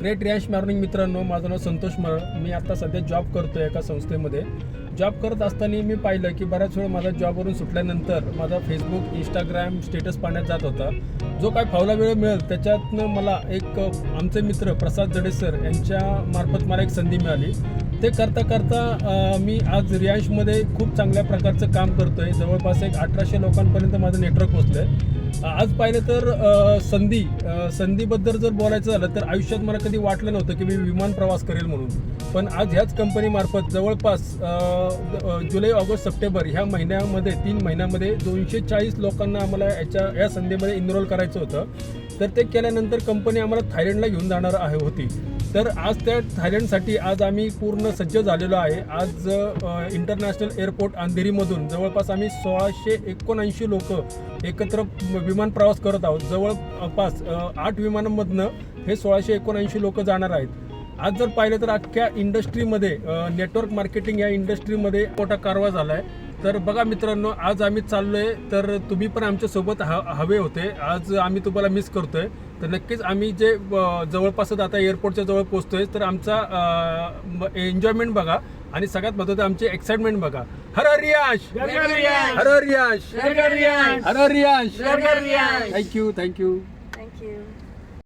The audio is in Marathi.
ग्रेट रियांश मॉर्निंग मित्रांनो, माझं नाव संतोष मरळ. मी आता सध्या जॉब करतो एका संस्थेमध्ये. जॉब करत असताना मी पाहिलं की बऱ्याच वेळ माझा जॉबवरून सुटल्यानंतर माझा फेसबुक इंस्टाग्राम स्टेटस पाहण्यात जात होता. जो काय फावला वेळ मिळेल त्याच्यातनं मला एक आमचे मित्र प्रसाद जडे सर यांच्या मार्फत मला एक संधी मिळाली. ते करता करता मी आज रियांशमध्ये खूप चांगल्या प्रकारचं काम करतो आहे. जवळपास एक 1800 लोकांपर्यंत माझं नेटवर्क पोचलं आहे. आज पाहिलं तर संधीबद्दल जर बोलायचं झालं तर आयुष्यात मला कधी वाटलं नव्हतं की मी विमान प्रवास करेल म्हणून. पण आज ह्याच कंपनीमार्फत जवळपास जुलै ऑगस्ट सप्टेंबर ह्या महिन्यामध्ये 3 महिन्यामध्ये 240 लोकांना आम्हाला या संधीमध्ये इनरोल करायचं होतं. तर ते केल्यानंतर कंपनी आम्हाला थायलंडला घेऊन जाणार होती. तर आज त्या थायलंडसाठी आज आम्ही पूर्ण सज्ज झालेलो आहे. आज इंटरनॅशनल एअरपोर्ट अंधेरीमधून जवळपास आम्ही 1679 लोक एकत्र विमान प्रवास करत आहोत. जवळपास 8 विमानांमधनं हे 1679 लोक जाणार आहेत. आज जर पाहिलं तर अख्ख्या इंडस्ट्रीमध्ये नेटवर्क मार्केटिंग या इंडस्ट्रीमध्ये मोठा कारभार झाला आहे. तर बघा मित्रांनो, आज आम्ही चाललो आहे, तर तुम्ही पण आमच्यासोबत हवे होते. आज आम्ही तुम्हाला मिस करतो आहे. तर नक्कीच आम्ही जे जवळपासच आता एअरपोर्टच्या जवळ पोहोचतो आहे, तर आमचा एन्जॉयमेंट बघा आणि सगळ्यात महत्त्वाचं आमची एक्साइटमेंट बघा. हर हर रियांश, हर हर रियांश, हर हर रियांश. थँक्यू.